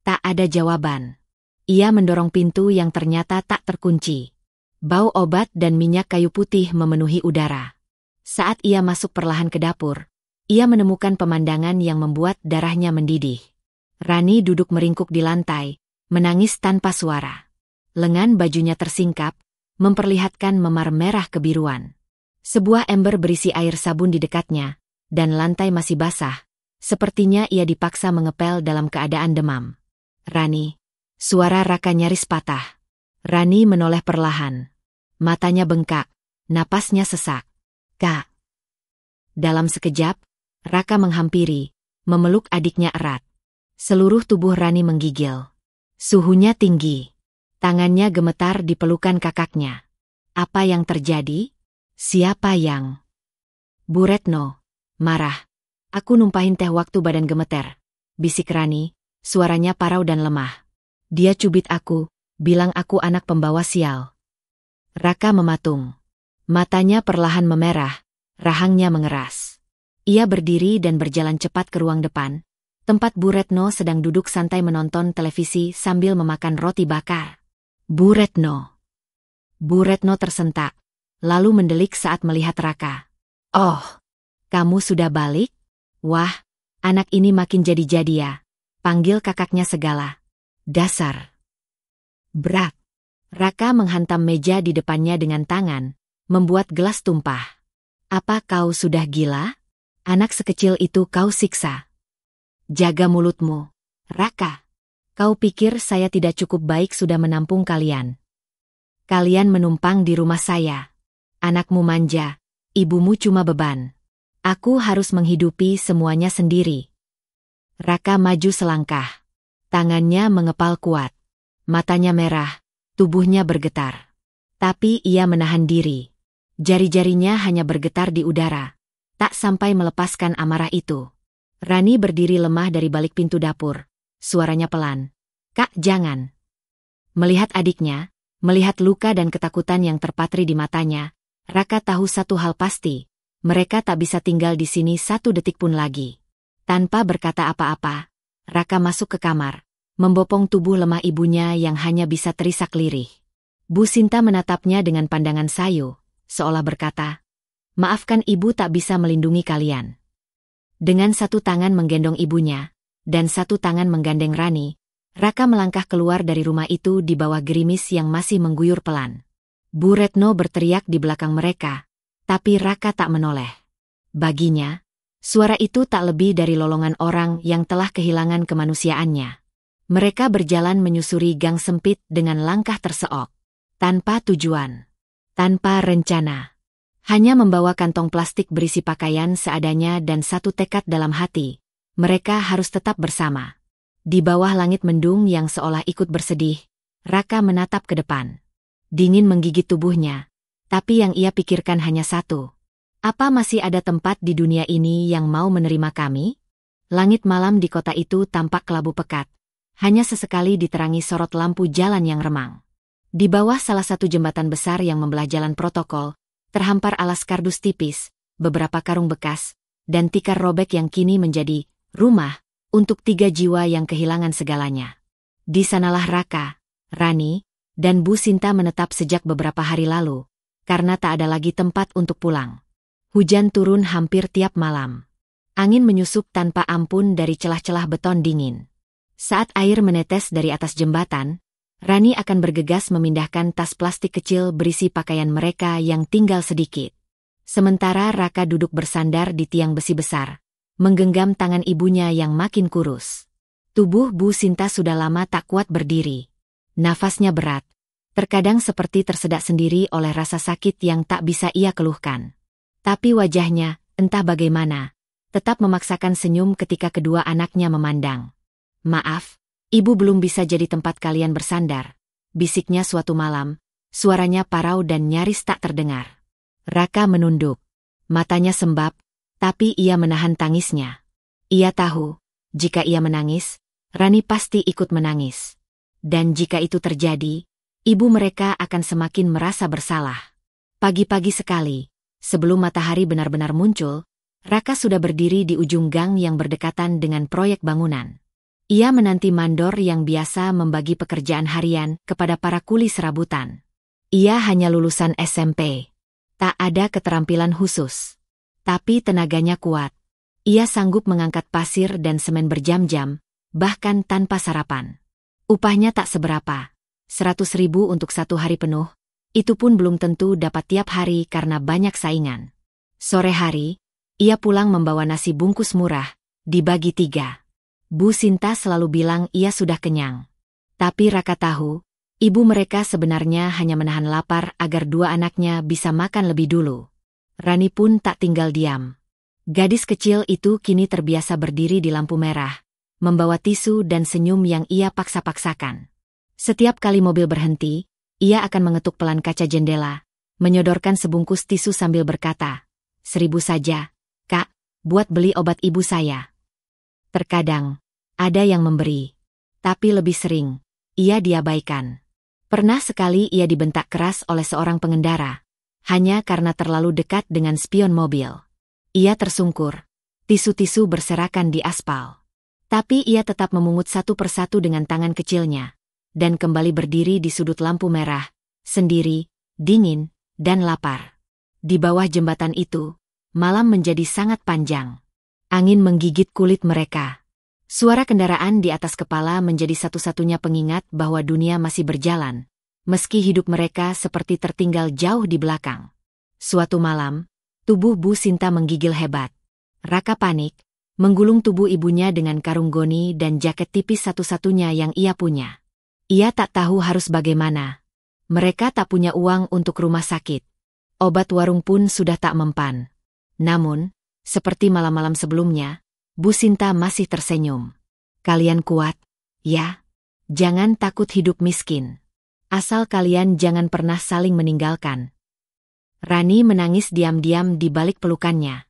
Tak ada jawaban. Ia mendorong pintu yang ternyata tak terkunci. Bau obat dan minyak kayu putih memenuhi udara. Saat ia masuk perlahan ke dapur, ia menemukan pemandangan yang membuat darahnya mendidih. Rani duduk meringkuk di lantai, menangis tanpa suara. Lengan bajunya tersingkap, memperlihatkan memar merah kebiruan. Sebuah ember berisi air sabun di dekatnya, dan lantai masih basah. Sepertinya ia dipaksa mengepel dalam keadaan demam. Rani. Suara Raka nyaris patah. Rani menoleh perlahan. Matanya bengkak, napasnya sesak. Kak. Dalam sekejap, Raka menghampiri, memeluk adiknya erat. Seluruh tubuh Rani menggigil. Suhunya tinggi. Tangannya gemetar di pelukan kakaknya. Apa yang terjadi? Siapa yang? Bu Retno. Marah. Aku numpahin teh waktu badan gemeter. Bisik Rani. Suaranya parau dan lemah. Dia cubit aku, bilang aku anak pembawa sial. Raka mematung. Matanya perlahan memerah, rahangnya mengeras. Ia berdiri dan berjalan cepat ke ruang depan, tempat Bu Retno sedang duduk santai menonton televisi sambil memakan roti bakar. Bu Retno. Bu Retno tersentak, lalu mendelik saat melihat Raka. Oh, kamu sudah balik? Wah, anak ini makin jadi-jadi ya. Panggil kakaknya segala. Dasar. Brak. Raka menghantam meja di depannya dengan tangan, membuat gelas tumpah. Apa kau sudah gila? Anak sekecil itu kau siksa. Jaga mulutmu, Raka. Kau pikir saya tidak cukup baik sudah menampung kalian? Kalian menumpang di rumah saya. Anakmu manja, ibumu cuma beban. Aku harus menghidupi semuanya sendiri. Raka maju selangkah. Tangannya mengepal kuat. Matanya merah, tubuhnya bergetar. Tapi ia menahan diri. Jari-jarinya hanya bergetar di udara. Tak sampai melepaskan amarah itu. Rani berdiri lemah dari balik pintu dapur. Suaranya pelan. Kak, jangan. Melihat adiknya, melihat luka dan ketakutan yang terpatri di matanya, Raka tahu satu hal pasti. Mereka tak bisa tinggal di sini satu detik pun lagi. Tanpa berkata apa-apa, Raka masuk ke kamar, membopong tubuh lemah ibunya yang hanya bisa terisak lirih. Bu Sinta menatapnya dengan pandangan sayu, seolah berkata, maafkan ibu tak bisa melindungi kalian. Dengan satu tangan menggendong ibunya, dan satu tangan menggandeng Rani, Raka melangkah keluar dari rumah itu di bawah gerimis yang masih mengguyur pelan. Bu Retno berteriak di belakang mereka, tapi Raka tak menoleh. Baginya, suara itu tak lebih dari lolongan orang yang telah kehilangan kemanusiaannya. Mereka berjalan menyusuri gang sempit dengan langkah terseok. Tanpa tujuan. Tanpa rencana. Hanya membawa kantong plastik berisi pakaian seadanya dan satu tekad dalam hati. Mereka harus tetap bersama. Di bawah langit mendung yang seolah ikut bersedih, Raka menatap ke depan. Dingin menggigit tubuhnya. Tapi yang ia pikirkan hanya satu. Apa masih ada tempat di dunia ini yang mau menerima kami? Langit malam di kota itu tampak kelabu pekat. Hanya sesekali diterangi sorot lampu jalan yang remang. Di bawah salah satu jembatan besar yang membelah jalan protokol, terhampar alas kardus tipis, beberapa karung bekas, dan tikar robek yang kini menjadi rumah untuk 3 jiwa yang kehilangan segalanya. Di sanalah Raka, Rani, dan Bu Sinta menetap sejak beberapa hari lalu, karena tak ada lagi tempat untuk pulang. Hujan turun hampir tiap malam. Angin menyusup tanpa ampun dari celah-celah beton dingin. Saat air menetes dari atas jembatan, Rani akan bergegas memindahkan tas plastik kecil berisi pakaian mereka yang tinggal sedikit. Sementara Raka duduk bersandar di tiang besi besar, menggenggam tangan ibunya yang makin kurus. Tubuh Bu Sinta sudah lama tak kuat berdiri. Nafasnya berat. Terkadang seperti tersedak sendiri oleh rasa sakit yang tak bisa ia keluhkan. Tapi wajahnya, entah bagaimana, tetap memaksakan senyum ketika kedua anaknya memandang. "Maaf, ibu belum bisa jadi tempat kalian bersandar," bisiknya suatu malam, suaranya parau dan nyaris tak terdengar. Raka menunduk. Matanya sembab, tapi ia menahan tangisnya. Ia tahu, jika ia menangis, Rani pasti ikut menangis. Dan jika itu terjadi, ibu mereka akan semakin merasa bersalah. Pagi-pagi sekali, sebelum matahari benar-benar muncul, Raka sudah berdiri di ujung gang yang berdekatan dengan proyek bangunan. Ia menanti mandor yang biasa membagi pekerjaan harian kepada para kuli serabutan. Ia hanya lulusan SMP. Tak ada keterampilan khusus. Tapi tenaganya kuat. Ia sanggup mengangkat pasir dan semen berjam-jam, bahkan tanpa sarapan. Upahnya tak seberapa. 100.000 untuk 1 hari penuh. Itu pun belum tentu dapat tiap hari karena banyak saingan. Sore hari, ia pulang membawa nasi bungkus murah, dibagi 3. Bu Sinta selalu bilang ia sudah kenyang. Tapi Raka tahu, ibu mereka sebenarnya hanya menahan lapar agar 2 anaknya bisa makan lebih dulu. Rani pun tak tinggal diam. Gadis kecil itu kini terbiasa berdiri di lampu merah, membawa tisu dan senyum yang ia paksa-paksakan. Setiap kali mobil berhenti, ia akan mengetuk pelan kaca jendela, menyodorkan sebungkus tisu sambil berkata, "1.000 saja, Kak, buat beli obat ibu saya." Terkadang, ada yang memberi. Tapi lebih sering, ia diabaikan. Pernah sekali ia dibentak keras oleh seorang pengendara, hanya karena terlalu dekat dengan spion mobil. Ia tersungkur, tisu-tisu berserakan di aspal. Tapi ia tetap memungut satu persatu dengan tangan kecilnya, dan kembali berdiri di sudut lampu merah, sendiri, dingin, dan lapar. Di bawah jembatan itu, malam menjadi sangat panjang. Angin menggigit kulit mereka. Suara kendaraan di atas kepala menjadi satu-satunya pengingat bahwa dunia masih berjalan, meski hidup mereka seperti tertinggal jauh di belakang. Suatu malam, tubuh Bu Sinta menggigil hebat. Raka panik, menggulung tubuh ibunya dengan karung goni dan jaket tipis satu-satunya yang ia punya. Ia tak tahu harus bagaimana. Mereka tak punya uang untuk rumah sakit. Obat warung pun sudah tak mempan. Namun, seperti malam-malam sebelumnya, Bu Sinta masih tersenyum. "Kalian kuat, ya? Jangan takut hidup miskin. Asal kalian jangan pernah saling meninggalkan." Rani menangis diam-diam di balik pelukannya.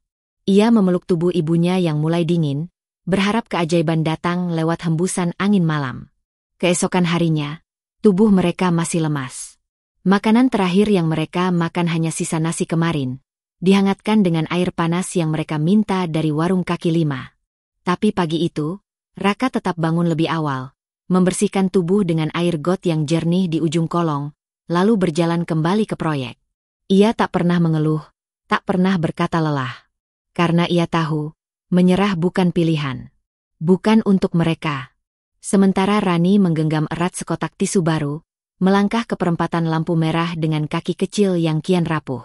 Ia memeluk tubuh ibunya yang mulai dingin, berharap keajaiban datang lewat hembusan angin malam. Keesokan harinya, tubuh mereka masih lemas. Makanan terakhir yang mereka makan hanya sisa nasi kemarin, dihangatkan dengan air panas yang mereka minta dari warung kaki 5. Tapi pagi itu, Raka tetap bangun lebih awal, membersihkan tubuh dengan air got yang jernih di ujung kolong, lalu berjalan kembali ke proyek. Ia tak pernah mengeluh, tak pernah berkata lelah. Karena ia tahu, menyerah bukan pilihan. Bukan untuk mereka. Sementara Rani menggenggam erat sekotak tisu baru, melangkah ke perempatan lampu merah dengan kaki kecil yang kian rapuh.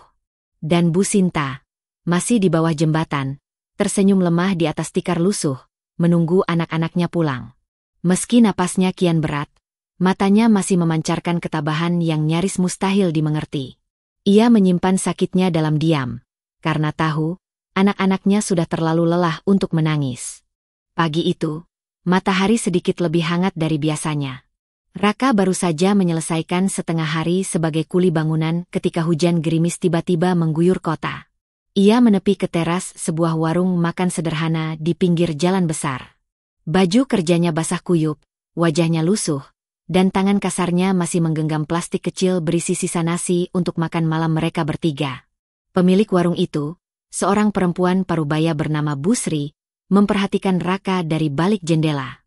Dan Bu Sinta, masih di bawah jembatan, tersenyum lemah di atas tikar lusuh, menunggu anak-anaknya pulang. Meski napasnya kian berat, matanya masih memancarkan ketabahan yang nyaris mustahil dimengerti. Ia menyimpan sakitnya dalam diam, karena tahu, anak-anaknya sudah terlalu lelah untuk menangis. Pagi itu, matahari sedikit lebih hangat dari biasanya. Raka baru saja menyelesaikan setengah hari sebagai kuli bangunan ketika hujan gerimis tiba-tiba mengguyur kota. Ia menepi ke teras sebuah warung makan sederhana di pinggir jalan besar. Baju kerjanya basah kuyup, wajahnya lusuh, dan tangan kasarnya masih menggenggam plastik kecil berisi sisa nasi untuk makan malam mereka bertiga. Pemilik warung itu, seorang perempuan parubaya bernama Bu Sri, memperhatikan Raka dari balik jendela.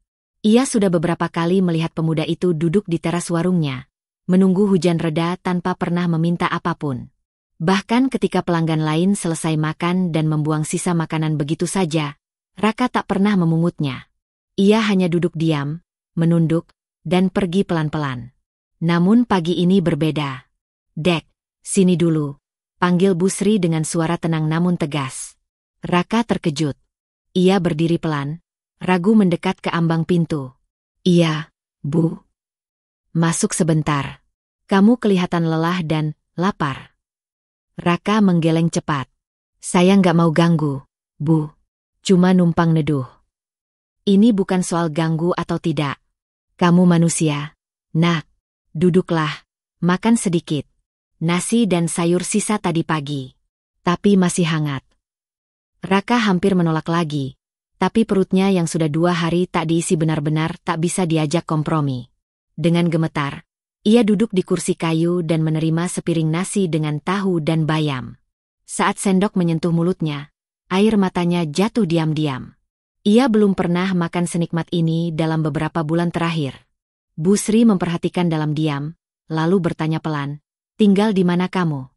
Ia sudah beberapa kali melihat pemuda itu duduk di teras warungnya, menunggu hujan reda tanpa pernah meminta apapun. Bahkan ketika pelanggan lain selesai makan dan membuang sisa makanan begitu saja, Raka tak pernah memungutnya. Ia hanya duduk diam, menunduk, dan pergi pelan-pelan. Namun pagi ini berbeda. "Dek, sini dulu," panggil Bu Sri dengan suara tenang namun tegas. Raka terkejut. Ia berdiri pelan, ragu mendekat ke ambang pintu. "Iya, Bu." Masuk sebentar. Kamu kelihatan lelah dan lapar. Raka menggeleng cepat. Saya nggak mau ganggu, Bu. Cuma numpang neduh. Ini bukan soal ganggu atau tidak. Kamu manusia. Nak, duduklah. Makan sedikit. Nasi dan sayur sisa tadi pagi. Tapi masih hangat. Raka hampir menolak lagi. Tapi perutnya yang sudah 2 hari tak diisi benar-benar tak bisa diajak kompromi. Dengan gemetar, ia duduk di kursi kayu dan menerima sepiring nasi dengan tahu dan bayam. Saat sendok menyentuh mulutnya, air matanya jatuh diam-diam. Ia belum pernah makan senikmat ini dalam beberapa bulan terakhir. Bu Sri memperhatikan dalam diam, lalu bertanya pelan, "Tinggal di mana kamu?"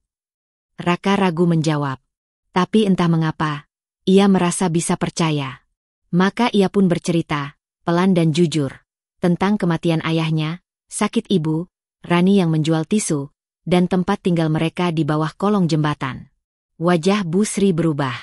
Raka ragu menjawab. Tapi entah mengapa, ia merasa bisa percaya. Maka ia pun bercerita, pelan dan jujur, tentang kematian ayahnya, sakit ibu, Rani yang menjual tisu, dan tempat tinggal mereka di bawah kolong jembatan. Wajah Bu Sri berubah.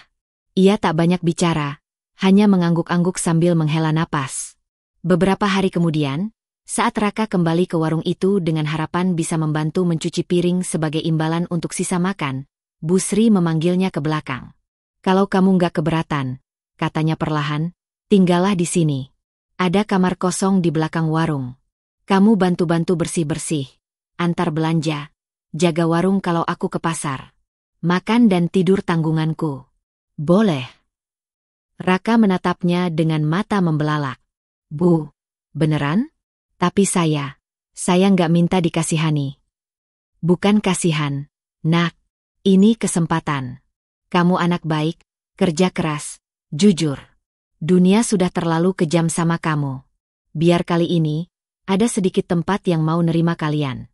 Ia tak banyak bicara, hanya mengangguk-angguk sambil menghela napas. Beberapa hari kemudian, saat Raka kembali ke warung itu dengan harapan bisa membantu mencuci piring sebagai imbalan untuk sisa makan, Bu Sri memanggilnya ke belakang. "Kalau kamu nggak keberatan," katanya perlahan, "tinggallah di sini. Ada kamar kosong di belakang warung. Kamu bantu-bantu bersih-bersih, antar belanja, jaga warung kalau aku ke pasar. Makan dan tidur tanggunganku." "Boleh." Raka menatapnya dengan mata membelalak. "Bu, beneran? Tapi saya nggak minta dikasihani." "Bukan kasihan, Nak. Ini kesempatan. Kamu anak baik, kerja keras, jujur. Dunia sudah terlalu kejam sama kamu. Biar kali ini, ada sedikit tempat yang mau nerima kalian."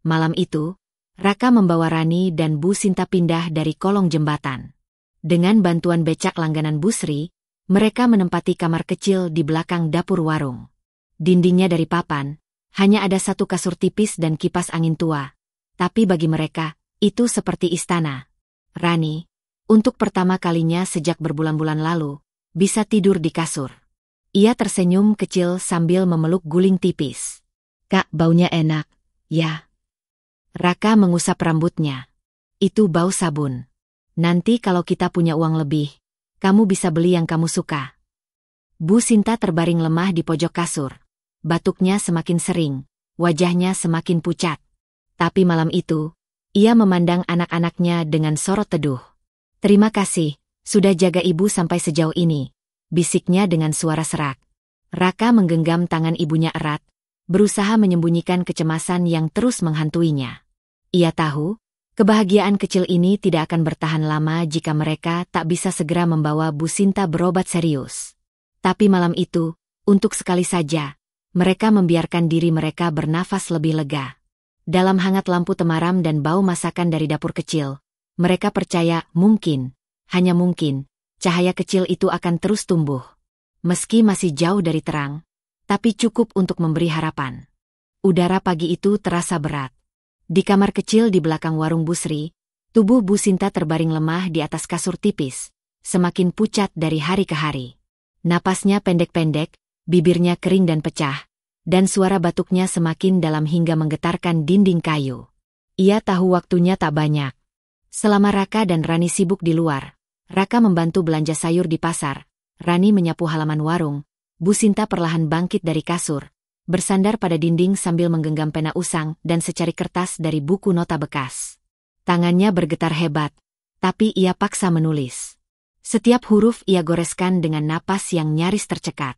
Malam itu, Raka membawa Rani dan Bu Sinta pindah dari kolong jembatan. Dengan bantuan becak langganan Bu Sri, mereka menempati kamar kecil di belakang dapur warung. Dindingnya dari papan, hanya ada satu kasur tipis dan kipas angin tua. Tapi bagi mereka, itu seperti istana. Rani, untuk pertama kalinya sejak berbulan-bulan lalu, bisa tidur di kasur. Ia tersenyum kecil sambil memeluk guling tipis. "Kak, baunya enak, ya?" Raka mengusap rambutnya. "Itu bau sabun. Nanti kalau kita punya uang lebih, kamu bisa beli yang kamu suka." Bu Sinta terbaring lemah di pojok kasur. Batuknya semakin sering, wajahnya semakin pucat. Tapi malam itu, ia memandang anak-anaknya dengan sorot teduh. "Terima kasih, sudah jaga ibu sampai sejauh ini," bisiknya dengan suara serak. Raka menggenggam tangan ibunya erat, berusaha menyembunyikan kecemasan yang terus menghantuinya. Ia tahu, kebahagiaan kecil ini tidak akan bertahan lama jika mereka tak bisa segera membawa Bu Sinta berobat serius. Tapi malam itu, untuk sekali saja, mereka membiarkan diri mereka bernafas lebih lega. Dalam hangat lampu temaram dan bau masakan dari dapur kecil, mereka percaya mungkin, hanya mungkin, cahaya kecil itu akan terus tumbuh. Meski masih jauh dari terang, tapi cukup untuk memberi harapan. Udara pagi itu terasa berat. Di kamar kecil di belakang warung Bu Sri, tubuh Bu Sinta terbaring lemah di atas kasur tipis, semakin pucat dari hari ke hari. Napasnya pendek-pendek, bibirnya kering dan pecah, dan suara batuknya semakin dalam hingga menggetarkan dinding kayu. Ia tahu waktunya tak banyak. Selama Raka dan Rani sibuk di luar, Raka membantu belanja sayur di pasar, Rani menyapu halaman warung, Bu Sinta perlahan bangkit dari kasur, bersandar pada dinding sambil menggenggam pena usang dan secari kertas dari buku nota bekas. Tangannya bergetar hebat, tapi ia paksa menulis. Setiap huruf ia goreskan dengan napas yang nyaris tercekat.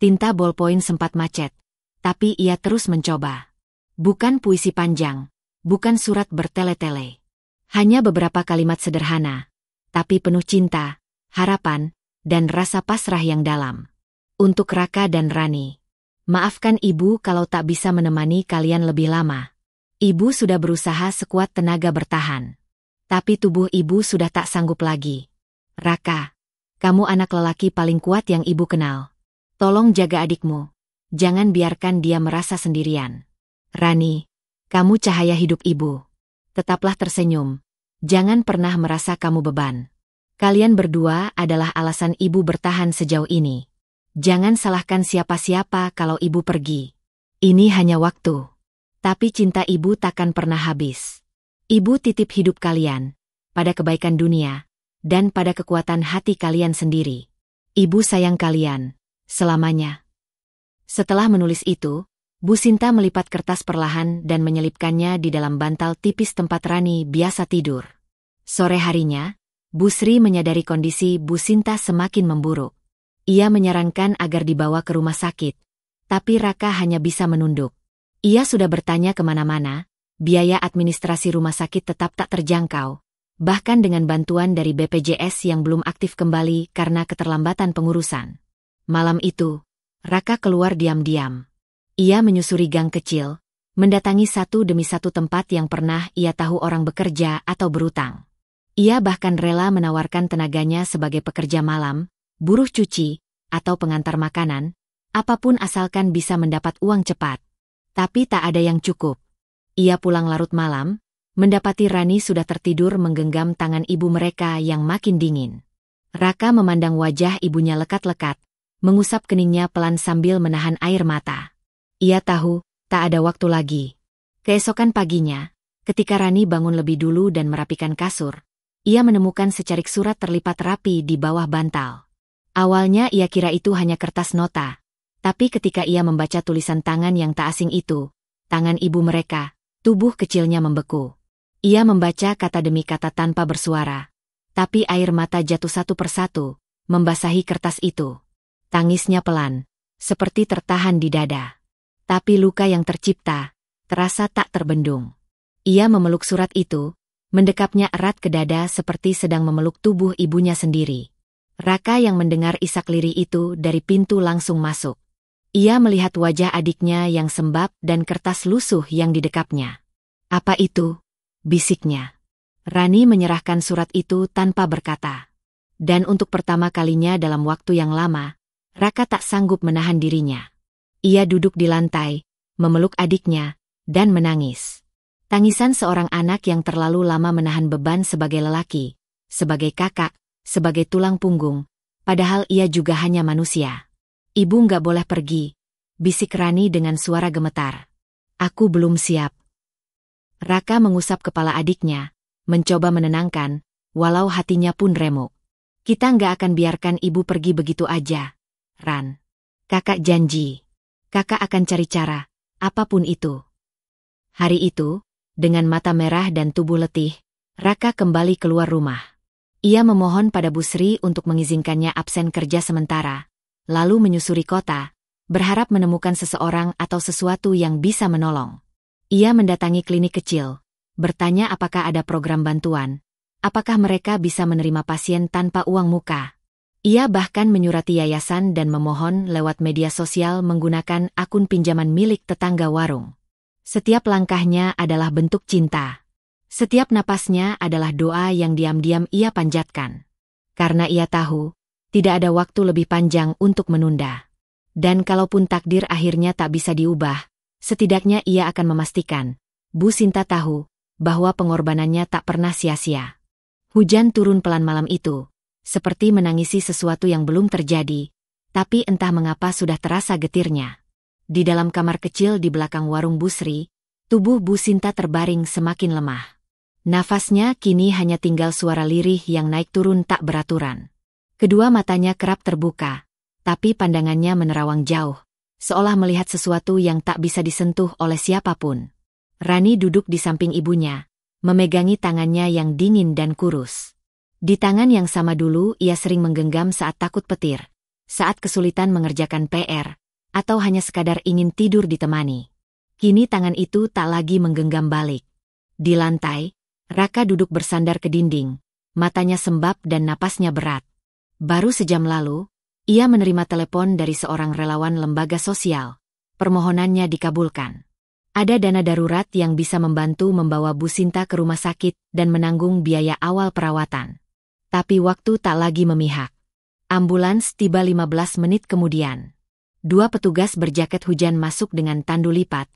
Tinta bolpoin sempat macet, tapi ia terus mencoba. Bukan puisi panjang, bukan surat bertele-tele. Hanya beberapa kalimat sederhana, tapi penuh cinta, harapan, dan rasa pasrah yang dalam. Untuk Raka dan Rani. "Maafkan ibu kalau tak bisa menemani kalian lebih lama. Ibu sudah berusaha sekuat tenaga bertahan. Tapi tubuh ibu sudah tak sanggup lagi. Raka, kamu anak lelaki paling kuat yang ibu kenal. Tolong jaga adikmu. Jangan biarkan dia merasa sendirian. Rani, kamu cahaya hidup ibu. Tetaplah tersenyum. Jangan pernah merasa kamu beban. Kalian berdua adalah alasan ibu bertahan sejauh ini. Jangan salahkan siapa-siapa kalau ibu pergi. Ini hanya waktu. Tapi cinta ibu takkan pernah habis. Ibu titip hidup kalian, pada kebaikan dunia, dan pada kekuatan hati kalian sendiri. Ibu sayang kalian, selamanya. Setelah menulis itu, Bu Sinta melipat kertas perlahan dan menyelipkannya di dalam bantal tipis tempat Rani biasa tidur. Sore harinya, Bu Sri menyadari kondisi Bu Sinta semakin memburuk. Ia menyarankan agar dibawa ke rumah sakit, tapi Raka hanya bisa menunduk. Ia sudah bertanya kemana-mana, biaya administrasi rumah sakit tetap tak terjangkau, bahkan dengan bantuan dari BPJS yang belum aktif kembali karena keterlambatan pengurusan. Malam itu, Raka keluar diam-diam. Ia menyusuri gang kecil, mendatangi satu demi satu tempat yang pernah ia tahu orang bekerja atau berutang. Ia bahkan rela menawarkan tenaganya sebagai pekerja malam, buruh cuci, atau pengantar makanan, apapun asalkan bisa mendapat uang cepat. Tapi tak ada yang cukup. Ia pulang larut malam, mendapati Rani sudah tertidur menggenggam tangan ibu mereka yang makin dingin. Raka memandang wajah ibunya lekat-lekat, mengusap keningnya pelan sambil menahan air mata. Ia tahu, tak ada waktu lagi. Keesokan paginya, ketika Rani bangun lebih dulu dan merapikan kasur, ia menemukan secarik surat terlipat rapi di bawah bantal. Awalnya ia kira itu hanya kertas nota, tapi ketika ia membaca tulisan tangan yang tak asing itu, tangan ibu mereka, tubuh kecilnya membeku. Ia membaca kata demi kata tanpa bersuara, tapi air mata jatuh satu persatu, membasahi kertas itu. Tangisnya pelan, seperti tertahan di dada. Tapi luka yang tercipta, terasa tak terbendung. Ia memeluk surat itu, mendekapnya erat ke dada seperti sedang memeluk tubuh ibunya sendiri. Raka yang mendengar isak lirih itu dari pintu langsung masuk. Ia melihat wajah adiknya yang sembab dan kertas lusuh yang didekapnya. "Apa itu?" bisiknya. Rani menyerahkan surat itu tanpa berkata. Dan untuk pertama kalinya dalam waktu yang lama, Raka tak sanggup menahan dirinya. Ia duduk di lantai, memeluk adiknya, dan menangis. Tangisan seorang anak yang terlalu lama menahan beban sebagai lelaki, sebagai kakak, sebagai tulang punggung, padahal ia juga hanya manusia. "Ibu nggak boleh pergi," bisik Rani dengan suara gemetar. "Aku belum siap." Raka mengusap kepala adiknya, mencoba menenangkan, walau hatinya pun remuk. "Kita nggak akan biarkan ibu pergi begitu aja, Ran. Kakak janji. Kakak akan cari cara, apapun itu." Hari itu, dengan mata merah dan tubuh letih, Raka kembali keluar rumah. Ia memohon pada Bu Sri untuk mengizinkannya absen kerja sementara, lalu menyusuri kota, berharap menemukan seseorang atau sesuatu yang bisa menolong. Ia mendatangi klinik kecil, bertanya apakah ada program bantuan, apakah mereka bisa menerima pasien tanpa uang muka. Ia bahkan menyurati yayasan dan memohon lewat media sosial menggunakan akun pinjaman milik tetangga warung. Setiap langkahnya adalah bentuk cinta. Setiap napasnya adalah doa yang diam-diam ia panjatkan. Karena ia tahu, tidak ada waktu lebih panjang untuk menunda. Dan kalaupun takdir akhirnya tak bisa diubah, setidaknya ia akan memastikan, Bu Sinta tahu, bahwa pengorbanannya tak pernah sia-sia. Hujan turun pelan malam itu, seperti menangisi sesuatu yang belum terjadi, tapi entah mengapa sudah terasa getirnya. Di dalam kamar kecil di belakang warung Bu Sri, tubuh Bu Sinta terbaring semakin lemah. Nafasnya kini hanya tinggal suara lirih yang naik turun tak beraturan. Kedua matanya kerap terbuka, tapi pandangannya menerawang jauh, seolah melihat sesuatu yang tak bisa disentuh oleh siapapun. Rani duduk di samping ibunya, memegangi tangannya yang dingin dan kurus. Di tangan yang sama dulu ia sering menggenggam saat takut petir, saat kesulitan mengerjakan PR, atau hanya sekadar ingin tidur ditemani. Kini tangan itu tak lagi menggenggam balik. Di lantai, Raka duduk bersandar ke dinding, matanya sembab dan napasnya berat. Baru sejam lalu, ia menerima telepon dari seorang relawan lembaga sosial. Permohonannya dikabulkan. Ada dana darurat yang bisa membantu membawa Bu Sinta ke rumah sakit dan menanggung biaya awal perawatan. Tapi waktu tak lagi memihak. Ambulans tiba 15 menit kemudian. Dua petugas berjaket hujan masuk dengan tandu lipat,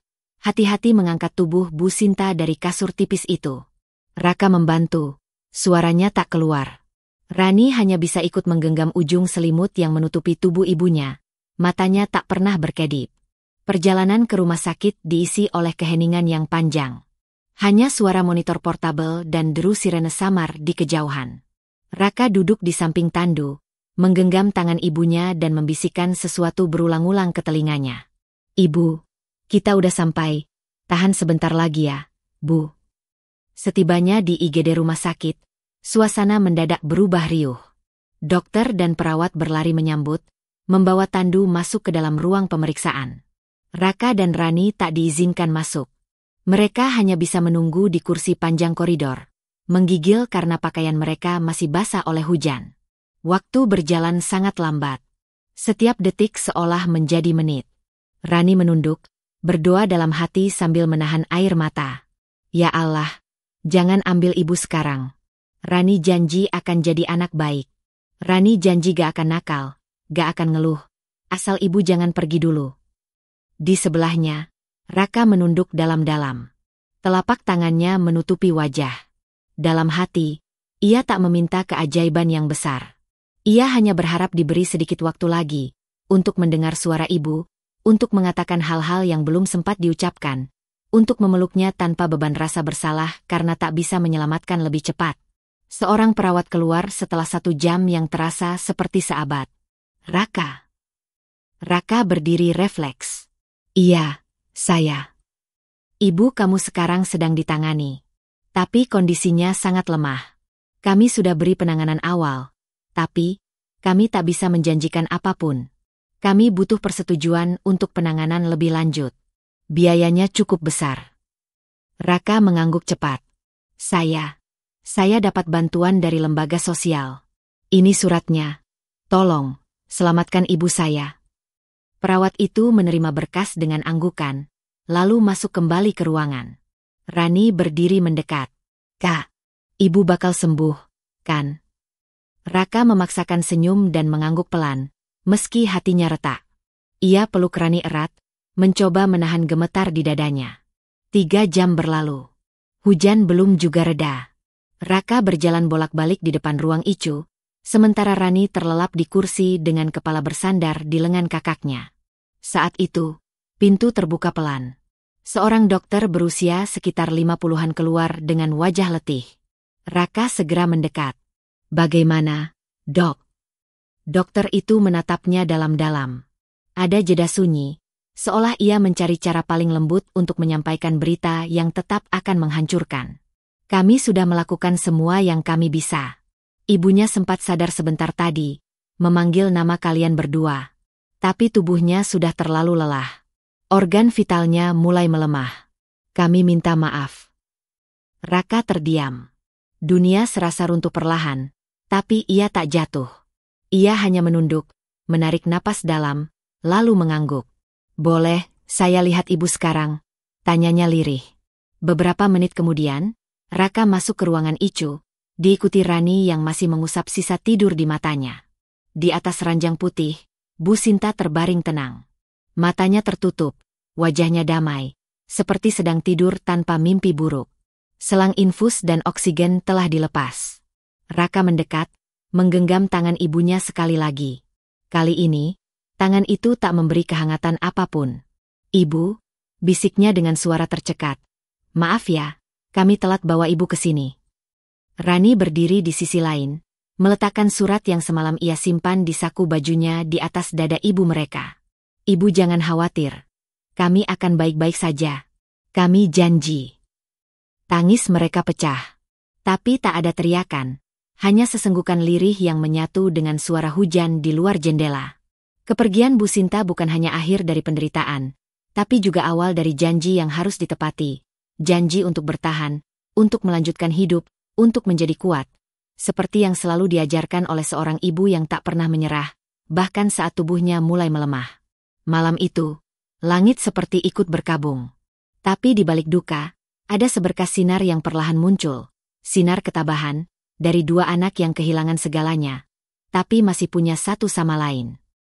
hati-hati mengangkat tubuh Bu Sinta dari kasur tipis itu. Raka membantu, suaranya tak keluar. Rani hanya bisa ikut menggenggam ujung selimut yang menutupi tubuh ibunya, matanya tak pernah berkedip. Perjalanan ke rumah sakit diisi oleh keheningan yang panjang. Hanya suara monitor portabel dan deru sirene samar di kejauhan. Raka duduk di samping tandu, menggenggam tangan ibunya dan membisikkan sesuatu berulang-ulang ke telinganya. "Ibu, kita udah sampai. Tahan sebentar lagi ya, Bu." Setibanya di IGD rumah sakit, suasana mendadak berubah riuh. Dokter dan perawat berlari menyambut, membawa tandu masuk ke dalam ruang pemeriksaan. Raka dan Rani tak diizinkan masuk. Mereka hanya bisa menunggu di kursi panjang koridor, menggigil karena pakaian mereka masih basah oleh hujan. Waktu berjalan sangat lambat. Setiap detik seolah menjadi menit. Rani menunduk, berdoa dalam hati sambil menahan air mata. "Ya Allah, jangan ambil ibu sekarang. Rani janji akan jadi anak baik. Rani janji gak akan nakal, gak akan ngeluh. Asal ibu jangan pergi dulu." Di sebelahnya, Raka menunduk dalam-dalam. Telapak tangannya menutupi wajah. Dalam hati, ia tak meminta keajaiban yang besar. Ia hanya berharap diberi sedikit waktu lagi, untuk mendengar suara ibu, untuk mengatakan hal-hal yang belum sempat diucapkan, untuk memeluknya tanpa beban rasa bersalah karena tak bisa menyelamatkan lebih cepat. Seorang perawat keluar setelah 1 jam yang terasa seperti seabad. "Raka." Raka berdiri refleks. "Iya, saya." "Ibu kamu sekarang sedang ditangani. Tapi kondisinya sangat lemah. Kami sudah beri penanganan awal. Tapi, kami tak bisa menjanjikan apapun. Kami butuh persetujuan untuk penanganan lebih lanjut. Biayanya cukup besar." Raka mengangguk cepat. Saya dapat bantuan dari lembaga sosial. Ini suratnya. Tolong, selamatkan ibu saya." Perawat itu menerima berkas dengan anggukan, lalu masuk kembali ke ruangan. Rani berdiri mendekat. "Kak, ibu bakal sembuh, kan?" Raka memaksakan senyum dan mengangguk pelan, meski hatinya retak. Ia peluk Rani erat, mencoba menahan gemetar di dadanya. 3 jam berlalu. Hujan belum juga reda. Raka berjalan bolak-balik di depan ruang ICU, sementara Rani terlelap di kursi dengan kepala bersandar di lengan kakaknya. Saat itu, pintu terbuka pelan. Seorang dokter berusia sekitar 50-an keluar dengan wajah letih. Raka segera mendekat. "Bagaimana, Dok?" Dokter itu menatapnya dalam-dalam. Ada jeda sunyi, seolah ia mencari cara paling lembut untuk menyampaikan berita yang tetap akan menghancurkan. "Kami sudah melakukan semua yang kami bisa. Ibunya sempat sadar sebentar tadi, memanggil nama kalian berdua. Tapi tubuhnya sudah terlalu lelah. Organ vitalnya mulai melemah. Kami minta maaf." Raka terdiam. Dunia serasa runtuh perlahan, tapi ia tak jatuh. Ia hanya menunduk, menarik napas dalam, lalu mengangguk. "Boleh, saya lihat ibu sekarang?" tanyanya lirih. Beberapa menit kemudian, Raka masuk ke ruangan ICU, diikuti Rani yang masih mengusap sisa tidur di matanya. Di atas ranjang putih, Bu Sinta terbaring tenang. Matanya tertutup, wajahnya damai, seperti sedang tidur tanpa mimpi buruk. Selang infus dan oksigen telah dilepas. Raka mendekat, menggenggam tangan ibunya sekali lagi. Kali ini, tangan itu tak memberi kehangatan apapun. "Ibu," bisiknya dengan suara tercekat. "Maaf ya, kami telat bawa ibu ke sini." Rani berdiri di sisi lain, meletakkan surat yang semalam ia simpan di saku bajunya di atas dada ibu mereka. "Ibu jangan khawatir. Kami akan baik-baik saja. Kami janji." Tangis mereka pecah. Tapi tak ada teriakan, hanya sesenggukan lirih yang menyatu dengan suara hujan di luar jendela. Kepergian Bu Sinta bukan hanya akhir dari penderitaan, tapi juga awal dari janji yang harus ditepati. Janji untuk bertahan, untuk melanjutkan hidup, untuk menjadi kuat. Seperti yang selalu diajarkan oleh seorang ibu yang tak pernah menyerah, bahkan saat tubuhnya mulai melemah. Malam itu, langit seperti ikut berkabung. Tapi di balik duka, ada seberkas sinar yang perlahan muncul. Sinar ketabahan, dari 2 anak yang kehilangan segalanya, tapi masih punya satu sama lain.